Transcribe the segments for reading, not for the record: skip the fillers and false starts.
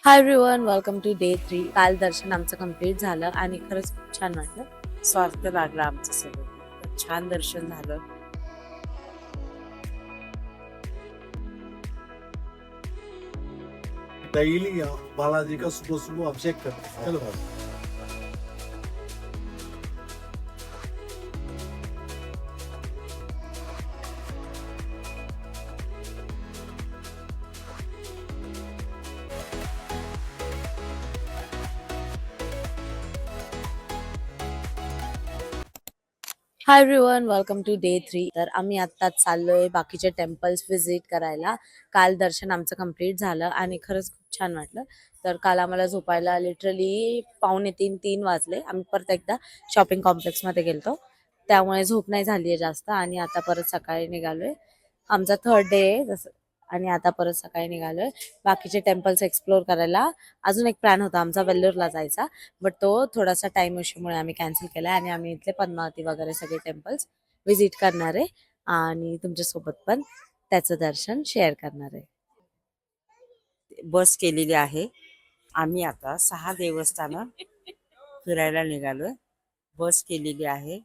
High everyone, welcome to day 3. काल दर्शन आमचं complete झालं आणि खरंच खूप छान वाटलं. स्वार्थ लागला आमचं सगळं. छान दर्शन झालं. डेली बालाजी का सुबह सुबह अभिषेक करते हैं। चलो hi everyone, welcome to day 3. तर आम्ही आत्ताच चाललोय बाकीचे टेम्पल्स व्हिजिट करायला. काल दर्शन आमचं कंप्लीट झालं आणि खरंच खूप छान वाटलं. तर काल आम्हाला झोपायला लिटरली 2:45-3 वाजले. आम्ही परत एकदा शॉपिंग कॉम्प्लेक्समध्ये गेलतो, त्यामुळे झोप नाही झाली आहे जास्त. आणि आता परत सकाळी निघालोय. आमचा थर्ड डे आहे जसं. आणि आता परत सकाळी निघालोय बाकीचे टेम्पल्स एक्सप्लोर करायला. अजून एक प्लॅन होता आमचा वेल्लोरला जायचा, बट तो थोडासा टाइम इश्यूमुळे आम्ही कॅन्सल केलाय. आणि आम्ही इथले पद्मावती वगैरे सगळे टेम्पल्स विजिट करणार आहे आणि तुमच्यासोबत पण त्याचं दर्शन शेअर करणार आहे. बस केलेली आहे. आम्ही आता 6 देवस्थानं फिरायला निघालोय. बस केलेली आहे.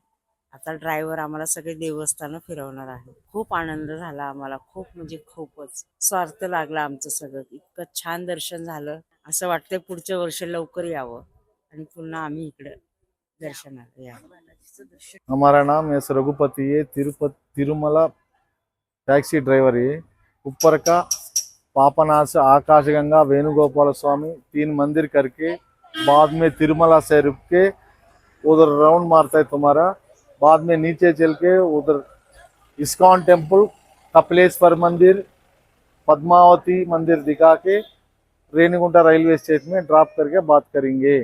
आता ड्रायव्हर आम्हाला सगळे देवस्थानं फिरवणार आहे. खूप आनंद झाला आम्हाला, खूप म्हणजे खूपच. स्वार्थ लागला आमचं सगळं. इतकं छान दर्शन झालं. असं वाटतंय पुढच्या वर्षी लवकर यावं आणि पुन्हा आम्ही इकडे दर्शनाला यावं. हमारा नाम एस रघुपति है, तिरुमला टैक्सी ड्राइवर है। ऊपर का पापनाश आकाशगंगा वेणुगोपाल स्वामी 3 मंदिर करके बाद में तिरुमला से रुक के उधर राउंड मारता है तुम्हारा। बाद में नीचे चल के उधर इस्कॉन टेम्पल, कपिलेश्वर मंदिर, पद्मावती मंदिर दिखा के रेणीगुंटा रेलवे स्टेशन में ड्रॉप करके बात करेंगे।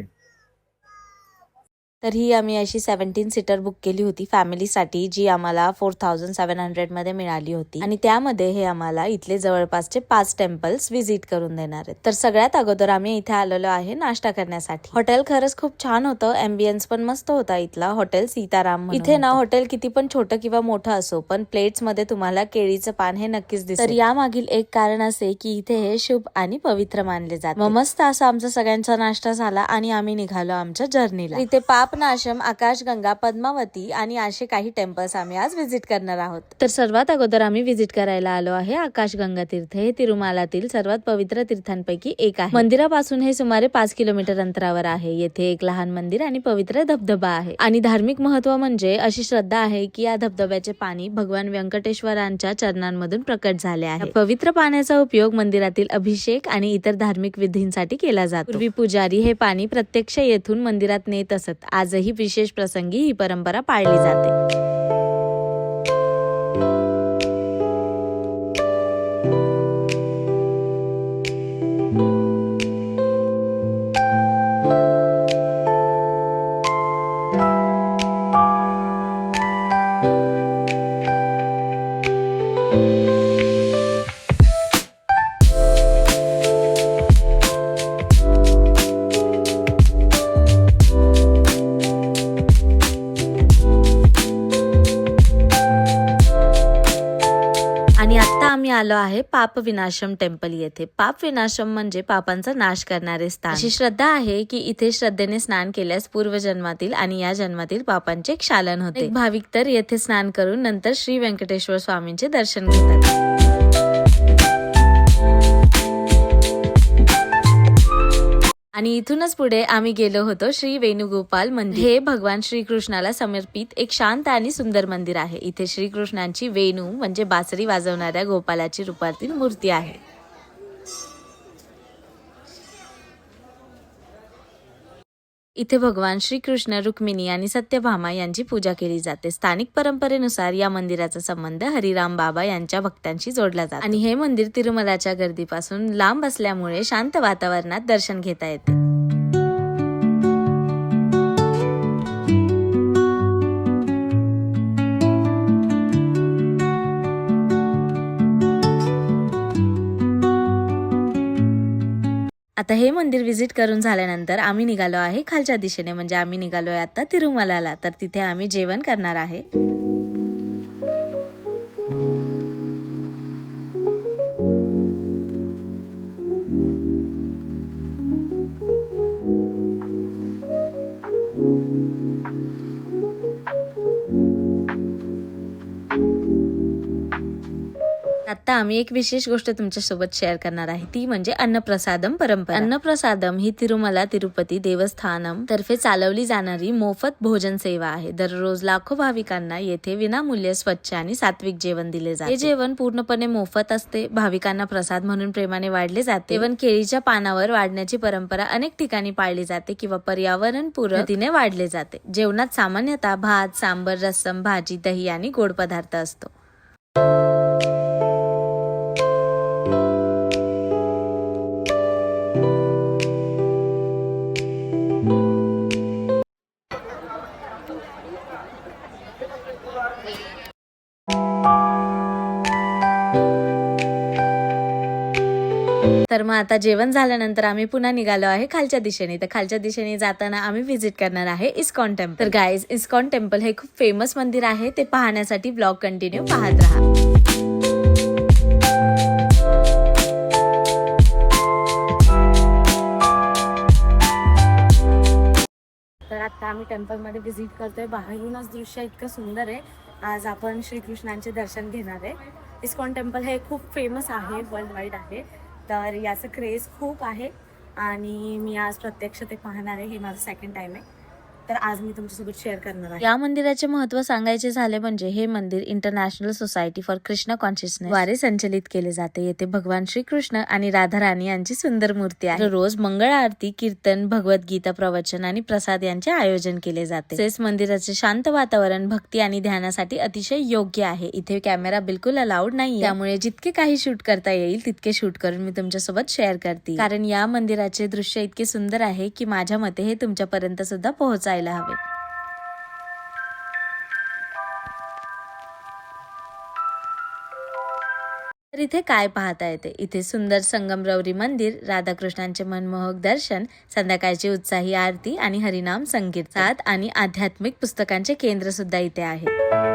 तर ही आम्ही अशी 17 सीटर बुक केली होती फॅमिलीसाठी, जी आम्हाला 4700 मध्ये मिळाली होती. आणि त्यामध्ये हे आम्हाला इथले जवळपासचे 5 टेम्पल्स व्हिजिट करून देणार आहेत. तर सगळ्यात अगोदर आम्ही इथे आलेलो आहे नाश्ता करण्यासाठी. हॉटेल खरंच खूप छान होतं, एम्बियन्स पण मस्त होता इथला. हॉटेल सीताराम. इथे ना हॉटेल किती पण छोटं किंवा मोठं असो, पण प्लेट्स मध्ये तुम्हाला केळीचं पान हे नक्कीच दिसेल. तर यामागील एक कारण असे की इथे हे शुभ आणि पवित्र मानले जाते. मग मस्त असा आमचा सगळ्यांचा नाश्ता झाला आणि आम्ही निघालो आमच्या जर्नीला. इथे पापनाशम, आकाशगंगा, पद्मावती आणि असे काही टेम्पल्स आम्ही आज व्हिजिट करणार आहोत. तर सर्वात अगोदर आम्ही व्हिजिट करायला आलो आहे आकाशगंगा तीर्थ. हे तिरुमालातील सर्वात पवित्र तीर्थांपैकी एक आहे. मंदिरापासून हे सुमारे 5 किलोमीटर अंतरावर आहे. येथे एक लहान मंदिर आणि पवित्र धबधबा आहे. आणि धार्मिक महत्व म्हणजे अशी श्रद्धा आहे की या धबधब्याचे पाणी भगवान व्यंकटेश्वरांच्या चरणांमधून प्रकट झाले आहे. पवित्र पाण्याचा उपयोग मंदिरातील अभिषेक आणि इतर धार्मिक विधींसाठी केला जातो. पूर्वी पुजारी हे पाणी प्रत्यक्ष येथून मंदिरात नेत असत. आजही विशेष प्रसंगी ही परंपरा पाळली जाते. आणि आता आम्ही आलो आहे पाप विनाशम टेम्पल येथे. पाप विनाशम म्हणजे पापांचा नाश करणारे स्थान. अशी श्रद्धा आहे की इथे श्रद्धेने स्नान केल्यास पूर्वजन्मातील आणि या जन्मातील पापांचे क्षालन होते. भाविक तर येथे स्नान करून नंतर श्री व्यंकटेश्वर स्वामींचे दर्शन घेतात. आणि इथूनच पुढे आम्ही गेलो होतो श्री वेणुगोपाल मंदिर. हे भगवान श्रीकृष्णाला समर्पित एक शांत आणि सुंदर मंदिर आहे. इथे श्रीकृष्णांची वेणू म्हणजे बासरी वाजवणाऱ्या गोपालाची रूपातील मूर्ती आहे. इथे भगवान श्रीकृष्ण, रुक्मिणी आणि सत्यभामा यांची पूजा केली जाते. स्थानिक परंपरेनुसार या मंदिराचा संबंध हरिराम बाबा यांच्या भक्तांशी जोडला जातो. आणि हे मंदिर तिरुमलाच्या गर्दीपासून लांब असल्यामुळे शांत वातावरणात दर्शन घेता येते. आता हे मंदिर व्हिजिट करून झाल्यानंतर आम्ही निघालो आहे खालच्या दिशेने, म्हणजे आम्ही निघालोय आता तिरुमलाला. तर तिथे आम्ही जेवण करणार आहे. आता आम्ही एक विशेष गोष्ट तुमच्यासोबत शेअर करणार आहे, ती म्हणजे अन्नप्रसादम परंपरा. अन्नप्रसादम ही तिरुमला तिरुपती देवस्थानम तर्फे चालवली जाणारी मोफत भोजन सेवा आहे. दररोज लाखो भाविकांना येथे विनामूल्य स्वच्छ आणि सात्विक जेवण दिले जाते. हे जेवण पूर्णपणे मोफत असते. भाविकांना प्रसाद म्हणून प्रेमाने वाढले जाते. जेवण केळीच्या पानावर वाढण्याची परंपरा अनेक ठिकाणी पाळली जाते किंवा पर्यावरण पूरतीने वाढले जाते. जेवणात सामान्यतः भात, सांबर, रस्सम, भाजी, दही आणि गोड पदार्थ असतो. तर मग आता जेवण झाल्यानंतर आम्ही पुन्हा निघालो आहे खालच्या दिशेने. तर खालच्या दिशेने जाताना आम्ही व्हिजिट करणार आहे इस्कॉन टेम्पल. तर गाईज, इस्कॉन टेम्पल हे खूप फेमस मंदिर आहे. ते पाहण्यासाठी ब्लॉग कंटिन्यू पाहत राहा. तर आता आम्ही टेम्पल मध्ये व्हिजिट करतोय. बाहेरूनच दृश्य इतकं सुंदर आहे. आज आपण श्रीकृष्णांचे दर्शन घेणार आहे. इस्कॉन टेम्पल हे खूप फेमस आहे, वर्ल्ड वाईड आहे. तर याचं क्रेज खूप आहे आणि मी आज प्रत्यक्ष ते पाहणार आहे. हे माझं सेकंड टाइम आहे. तर आज मी तुमच्यासोबत शेअर करणार आहे. या मंदिराचे महत्त्व सांगायचे झाले म्हणजे हे मंदिर international society for Krishna consciousness द्वारे संचलित केले जाते. येथे भगवान श्रीकृष्ण आणि राधा राणी यांची सुंदर मूर्ती आहे. रोज मंगळ आरती, कीर्तन, भगवद्गीता प्रवचन आणि प्रसाद यांचे आयोजन केले जाते. तसेच मंदिराचे शांत वातावरण भक्ती आणि ध्यानासाठी अतिशय योग्य आहे. इथे कॅमेरा बिलकुल अलाउड नाही, त्यामुळे जितके काही शूट करता येईल तितके शूट करून मी तुमच्यासोबत शेअर करते. कारण या मंदिराचे दृश्य इतके सुंदर आहे की माझ्या मते हे तुमच्यापर्यंत सुद्धा पोहोचायला हवे. तर इथे काय पाहता येते? इथे सुंदर संगमरवरी मंदिर, राधाकृष्णांचे मनमोहक दर्शन, संध्याकाळची उत्साही आरती आणि हरिनाम संकीर्तन आणि आध्यात्मिक पुस्तकांचे केंद्र सुद्धा इथे आहे.